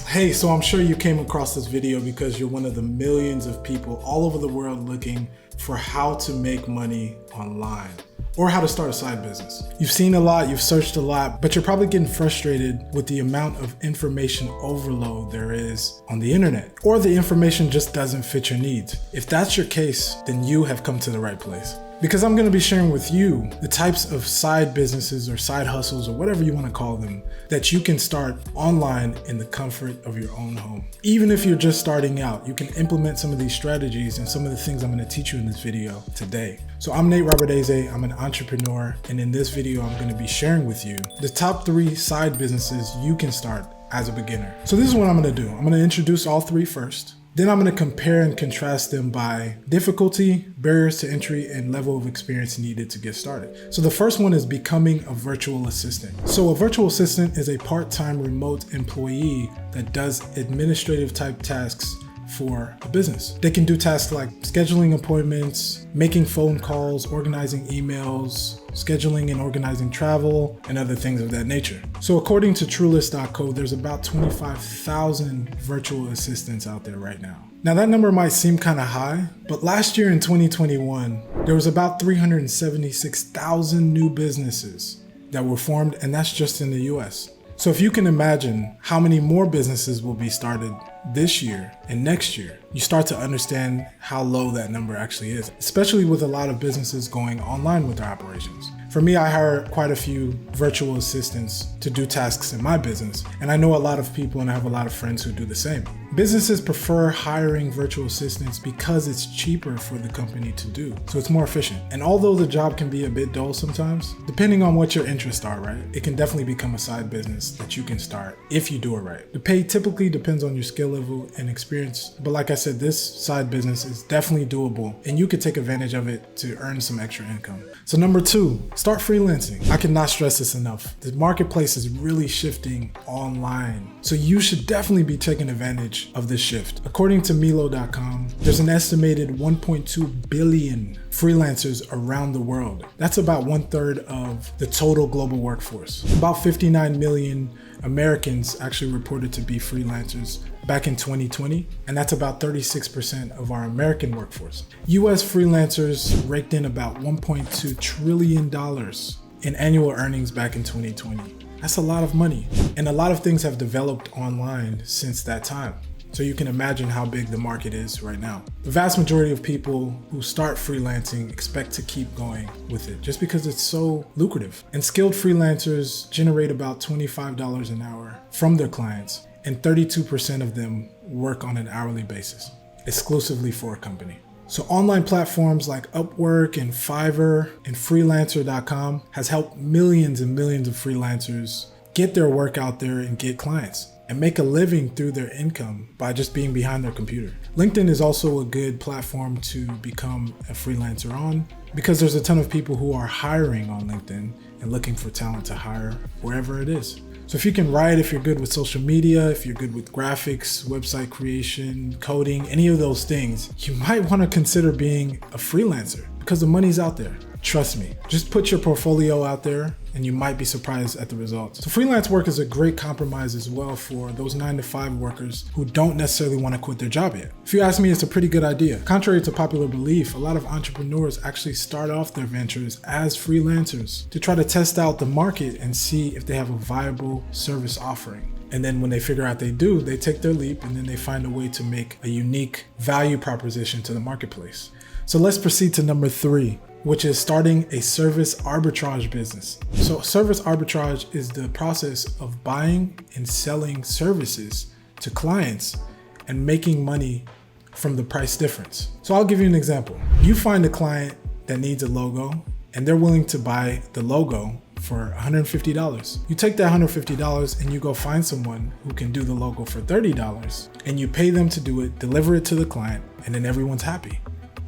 Hey, so I'm sure you came across this video because you're one of the millions of people all over the world looking for how to make money online or how to start a side business. You've seen a lot, you've searched a lot, but you're probably getting frustrated with the amount of information overload there is on the internet, or the information just doesn't fit your needs. If that's your case, then you have come to the right place. Because I'm going to be sharing with you the types of side businesses or side hustles or whatever you want to call them that you can start online in the comfort of your own home. Even if you're just starting out, you can implement some of these strategies and some of the things I'm going to teach you in this video today. So I'm Robert-Eze, I'm an entrepreneur, and in this video I'm going to be sharing with you the top 3 side businesses you can start as a beginner. So this is what I'm going to do. I'm going to introduce all 3 first. Then I'm going to compare and contrast them by difficulty, barriers to entry, and level of experience needed to get started. So the first one is becoming a virtual assistant. So a virtual assistant is a part-time remote employee that does administrative type tasks for a business. They can do tasks like scheduling appointments, making phone calls, organizing emails, scheduling and organizing travel, and other things of that nature. So according to Truelist.co, there's about 25,000 virtual assistants out there right now. Now that number might seem kind of high, but last year in 2021, there was about 376,000 new businesses that were formed, and that's just in the US. So if you can imagine how many more businesses will be started this year and next year, you start to understand how low that number actually is, especially with a lot of businesses going online with their operations. For me, I hire quite a few virtual assistants to do tasks in my business, and I know a lot of people and I have a lot of friends who do the same. Businesses prefer hiring virtual assistants because it's cheaper for the company to do, so it's more efficient. And although the job can be a bit dull sometimes, depending on what your interests are, right, it can definitely become a side business that you can start if you do it right. The pay typically depends on your skill level and experience, but like I said, this side business is definitely doable and you could take advantage of it to earn some extra income. So number 2, start freelancing. I cannot stress this enough. The marketplace is really shifting online, so you should definitely be taking advantage of this shift. According to Milo.com, there's an estimated 1.2 billion freelancers around the world. That's about 1/3 of the total global workforce. About 59 million Americans actually reported to be freelancers back in 2020, and that's about 36% of our American workforce. US freelancers raked in about $1.2 trillion in annual earnings back in 2020. That's a lot of money, and a lot of things have developed online since that time. So you can imagine how big the market is right now. The vast majority of people who start freelancing expect to keep going with it just because it's so lucrative. And skilled freelancers generate about $25 an hour from their clients, and 32% of them work on an hourly basis, exclusively for a company. So online platforms like Upwork and Fiverr and Freelancer.com has helped millions and millions of freelancers get their work out there and get clients and make a living through their income by just being behind their computer. LinkedIn is also a good platform to become a freelancer on because there's a ton of people who are hiring on LinkedIn and looking for talent to hire wherever it is. So if you can write, if you're good with social media, if you're good with graphics, website creation, coding, any of those things, you might want to consider being a freelancer because the money's out there. Trust me, just put your portfolio out there and you might be surprised at the results. So freelance work is a great compromise as well for those 9-to-5 workers who don't necessarily want to quit their job yet. If you ask me, it's a pretty good idea. Contrary to popular belief, a lot of entrepreneurs actually start off their ventures as freelancers to try to test out the market and see if they have a viable service offering. And then when they figure out they do, they take their leap and then they find a way to make a unique value proposition to the marketplace. So let's proceed to number 3, which is starting a service arbitrage business. So service arbitrage is the process of buying and selling services to clients and making money from the price difference. So I'll give you an example. You find a client that needs a logo and they're willing to buy the logo for $150. You take that $150 and you go find someone who can do the logo for $30 and you pay them to do it, deliver it to the client, and then everyone's happy.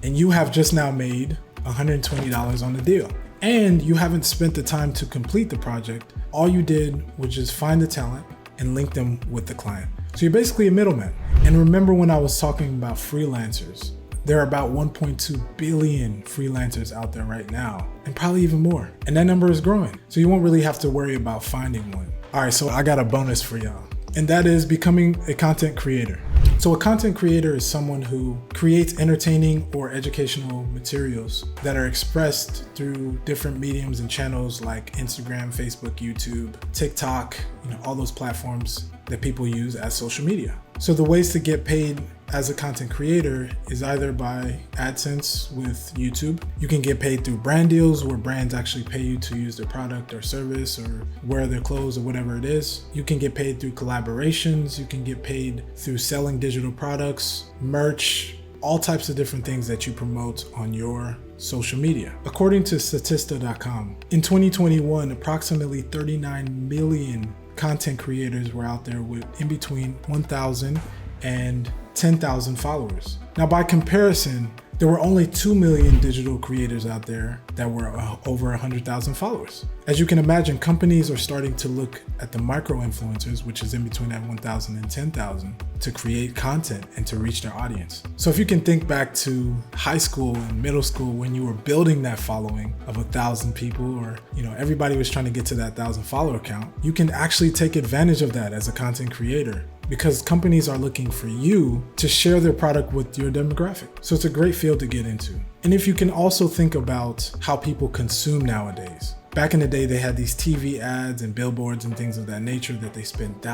And you have just now made $120 on the deal. And you haven't spent the time to complete the project. All you did was just find the talent and link them with the client. So you're basically a middleman. And remember when I was talking about freelancers, there are about 1.2 billion freelancers out there right now, and probably even more. And that number is growing. So you won't really have to worry about finding one. All right, so I got a bonus for y'all. and that is becoming a content creator. So a content creator is someone who creates entertaining or educational materials that are expressed through different mediums and channels like Instagram, Facebook, YouTube, TikTok, all those platforms that people use as social media. So the ways to get paid as a content creator is either by AdSense with YouTube. You can get paid through brand deals where brands actually pay you to use their product or service or wear their clothes or whatever it is. You can get paid through collaborations. You can get paid through selling digital products, merch, all types of different things that you promote on your social media. According to Statista.com, in 2021, approximately 39 million content creators were out there with in between 1,000 and 10,000 followers. Now, by comparison, there were only 2 million digital creators out there that were over 100,000 followers. As you can imagine, companies are starting to look at the micro influencers, which is in between that 1,000 and 10,000, to create content and to reach their audience. So if you can think back to high school and middle school when you were building that following of 1,000 people, or everybody was trying to get to that 1,000 follower count, you can actually take advantage of that as a content creator, because companies are looking for you to share their product with your demographic. So it's a great field to get into. And if you can also think about how people consume nowadays. Back in the day, they had these TV ads and billboards and things of that nature that they spent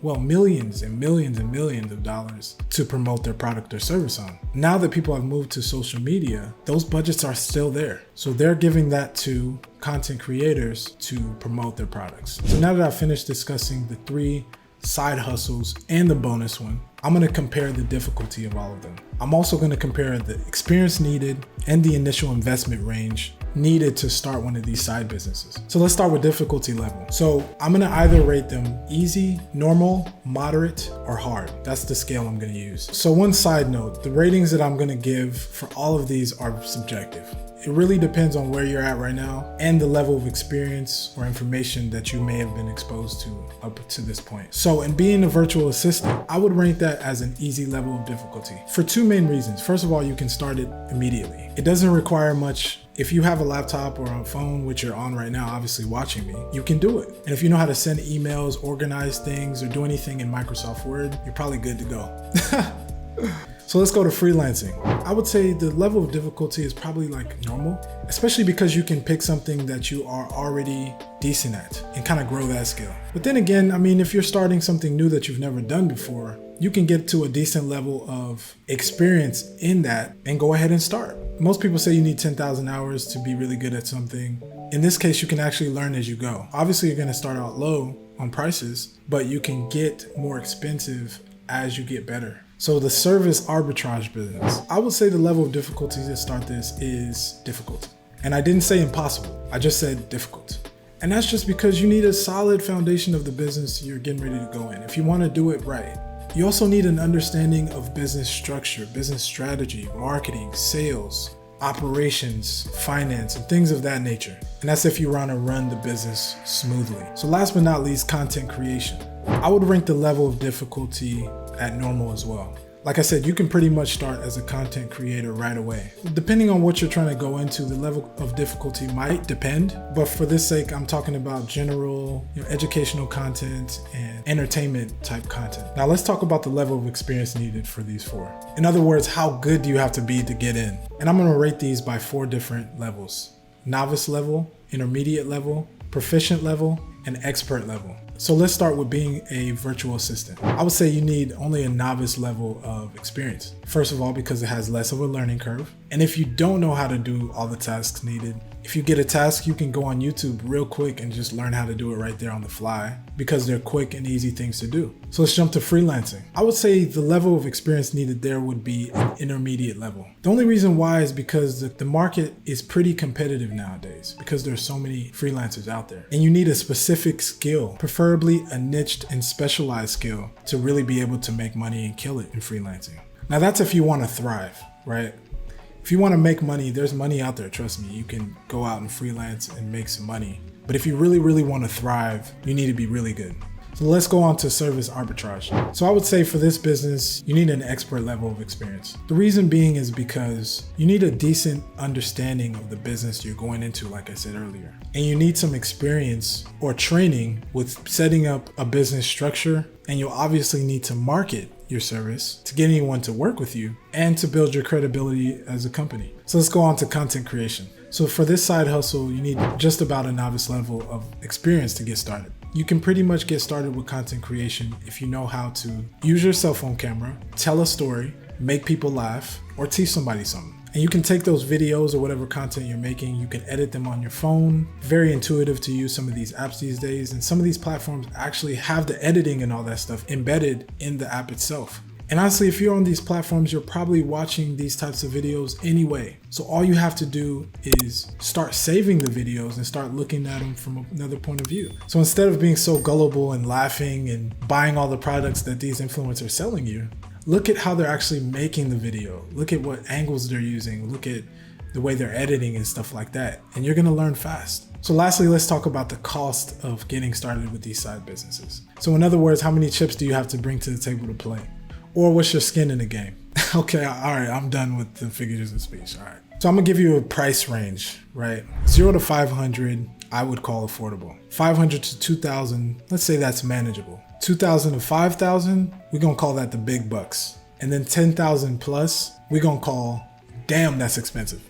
millions and millions and millions of dollars to promote their product or service on. Now that people have moved to social media, those budgets are still there. So they're giving that to content creators to promote their products. So now that I've finished discussing the 3 side hustles and the bonus one, I'm going to compare the difficulty of all of them. I'm also going to compare the experience needed and the initial investment range needed to start one of these side businesses. So let's start with difficulty level. So I'm going to either rate them easy, normal, moderate, or hard. That's the scale I'm going to use. So one side note, the ratings that I'm going to give for all of these are subjective. It really depends on where you're at right now and the level of experience or information that you may have been exposed to up to this point. So in being a virtual assistant, I would rank that as an easy level of difficulty for 2 main reasons. First of all, you can start it immediately. It doesn't require much. If you have a laptop or a phone, which you're on right now, obviously watching me, you can do it. And if you know how to send emails, organize things, or do anything in Microsoft Word, you're probably good to go. So let's go to freelancing. I would say the level of difficulty is probably like normal, especially because you can pick something that you are already decent at and kind of grow that skill. But then again, if you're starting something new that you've never done before, you can get to a decent level of experience in that and go ahead and start. Most people say you need 10,000 hours to be really good at something. In this case, you can actually learn as you go. Obviously, you're going to start out low on prices, but you can get more expensive as you get better. So the service arbitrage business, I would say the level of difficulty to start this is difficult. And I didn't say impossible, I just said difficult. And that's just because you need a solid foundation of the business you're getting ready to go in if you want to do it right. You also need an understanding of business structure, business strategy, marketing, sales, operations, finance, and things of that nature. And that's if you want to run the business smoothly. So last but not least, content creation. I would rank the level of difficulty at normal as well. Like I said, you can pretty much start as a content creator right away. Depending on what you're trying to go into, the level of difficulty might depend, but for this sake, I'm talking about general, educational content and entertainment type content. Now let's talk about the level of experience needed for these 4. In other words, how good do you have to be to get in? And I'm gonna rate these by 4 different levels: novice level, intermediate level, proficient level, and expert level. So let's start with being a virtual assistant. I would say you need only a novice level of experience. First of all, because it has less of a learning curve. And if you don't know how to do all the tasks needed, if you get a task, you can go on YouTube real quick and just learn how to do it right there on the fly because they're quick and easy things to do. So let's jump to freelancing. I would say the level of experience needed there would be an intermediate level. The only reason why is because the market is pretty competitive nowadays because there's so many freelancers out there. And you need a specific skill, preferably a niched and specialized skill, to really be able to make money and kill it in freelancing. Now that's if you want to thrive, right? If you want to make money, there's money out there, trust me. You can go out and freelance and make some money. But if you really, really want to thrive, you need to be really good. So let's go on to service arbitrage. So I would say for this business, you need an expert level of experience. The reason being is because you need a decent understanding of the business you're going into, like I said earlier. And you need some experience or training with setting up a business structure And you'll obviously need to market your service to get anyone to work with you and to build your credibility as a company. So let's go on to content creation. So for this side hustle, you need just about a novice level of experience to get started. You can pretty much get started with content creation if you know how to use your cell phone camera, tell a story, make people laugh, or teach somebody something. And you can take those videos or whatever content you're making, you can edit them on your phone. Very intuitive to use some of these apps these days. And some of these platforms actually have the editing and all that stuff embedded in the app itself. And honestly, if you're on these platforms, you're probably watching these types of videos anyway. So all you have to do is start saving the videos and start looking at them from another point of view. So instead of being so gullible and laughing and buying all the products that these influencers are selling you, look at how they're actually making the video. Look at what angles they're using. Look at the way they're editing and stuff like that. And you're gonna learn fast. So lastly, let's talk about the cost of getting started with these side businesses. So in other words, how many chips do you have to bring to the table to play? Or what's your skin in the game? Okay, all right, I'm done with the figures of speech, all right. So I'm gonna give you a price range, right? 0 to 500, I would call affordable. 500 to 2,000, let's say that's manageable. 2,000 to 5,000, we're gonna call that the big bucks. And then 10,000 plus, we're gonna call, damn, that's expensive.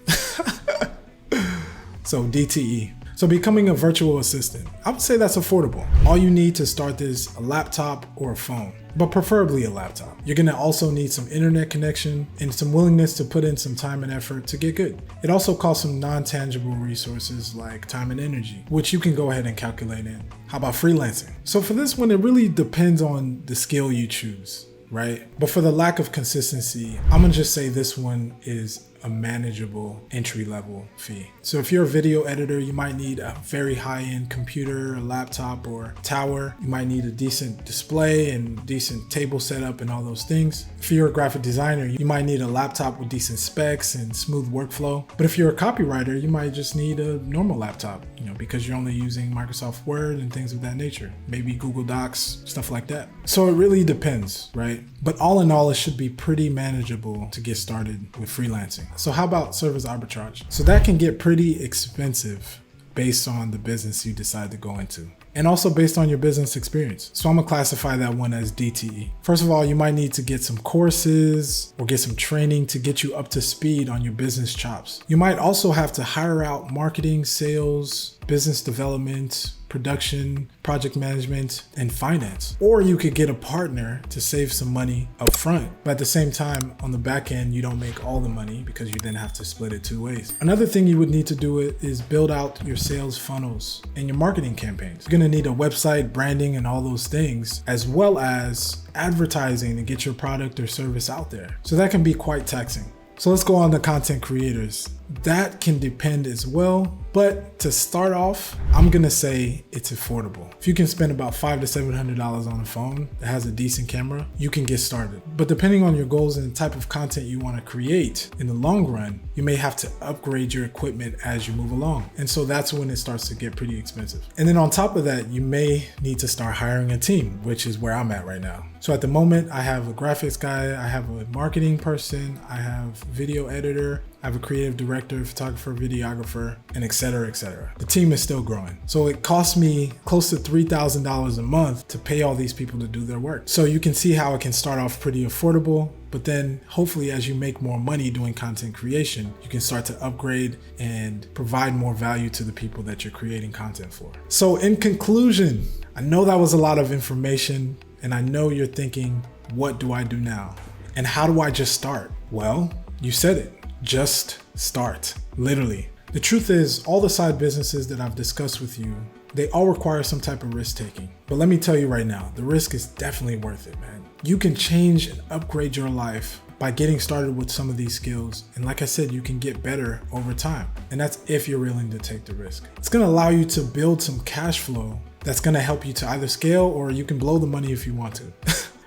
So DTE. So becoming a virtual assistant, I would say that's affordable. All you need to start this, a laptop or a phone, but preferably a laptop. You're gonna also need some internet connection and some willingness to put in some time and effort to get good. It also costs some non-tangible resources like time and energy, which you can go ahead and calculate in. How about freelancing? So for this one, it really depends on the skill you choose, right? But for the lack of consistency, I'm gonna just say this one is a manageable entry-level fee. So if you're a video editor, you might need a very high-end computer, a laptop, or tower. You might need a decent display and decent table setup and all those things. If you're a graphic designer, you might need a laptop with decent specs and smooth workflow. But if you're a copywriter, you might just need a normal laptop, because you're only using Microsoft Word and things of that nature. Maybe Google Docs, stuff like that. So it really depends, right? But all in all, it should be pretty manageable to get started with freelancing. So how about service arbitrage? So that can get pretty expensive based on the business you decide to go into, and also based on your business experience. So I'm gonna classify that one as DTE. First of all, you might need to get some courses or get some training to get you up to speed on your business chops. You might also have to hire out marketing, sales, business development, production, project management, and finance. Or you could get a partner to save some money up front, but at the same time, on the back end, you don't make all the money because you then have to split it 2 ways. Another thing you would need to do is build out your sales funnels and your marketing campaigns. You're gonna need a website, branding, and all those things, as well as advertising to get your product or service out there. So that can be quite taxing. So let's go on to content creators. That can depend as well, but to start off, I'm gonna say it's affordable. If you can spend about $500 to $700 on a phone that has a decent camera, you can get started. But depending on your goals and the type of content you wanna create in the long run, you may have to upgrade your equipment as you move along. And so that's when it starts to get pretty expensive. And then on top of that, you may need to start hiring a team, which is where I'm at right now. So at the moment, I have a graphics guy, I have a marketing person, I have video editor, I have a creative director, photographer, videographer, and et cetera, et cetera. The team is still growing. So it costs me close to $3,000 a month to pay all these people to do their work. So you can see how it can start off pretty affordable, but then hopefully as you make more money doing content creation, you can start to upgrade and provide more value to the people that you're creating content for. So in conclusion, I know that was a lot of information, and I know you're thinking, what do I do now? And how do I just start? Well, you said it. Just start, literally. The truth is, all the side businesses that I've discussed with you, they all require some type of risk taking. But let me tell you right now, the risk is definitely worth it, man. You can change and upgrade your life by getting started with some of these skills. And like I said, you can get better over time. And that's if you're willing to take the risk. It's gonna allow you to build some cash flow that's gonna help you to either scale, or you can blow the money if you want to.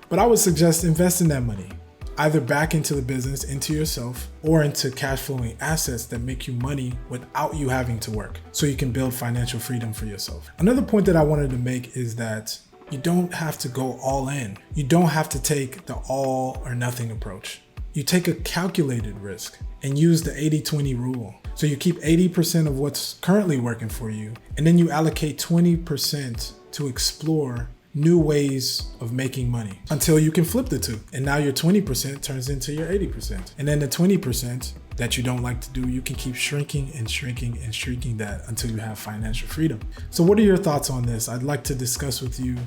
But I would suggest invest in that money, either back into the business, into yourself, or into cash flowing assets that make you money without you having to work, so you can build financial freedom for yourself. Another point that I wanted to make is that you don't have to go all in. You don't have to take the all or nothing approach. You take a calculated risk and use the 80-20 rule. So you keep 80% of what's currently working for you, and then you allocate 20% to explore new ways of making money until you can flip the two. And now your 20% turns into your 80%. And then the 20% that you don't like to do, you can keep shrinking and shrinking and shrinking that until you have financial freedom. So what are your thoughts on this? I'd like to discuss with you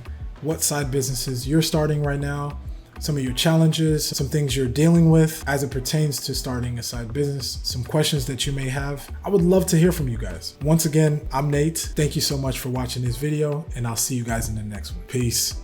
what side businesses you're starting right now, some of your challenges, some things you're dealing with as it pertains to starting a side business, some questions that you may have. I would love to hear from you guys. Once again, I'm Nate. Thank you so much for watching this video, and I'll see you guys in the next one. Peace.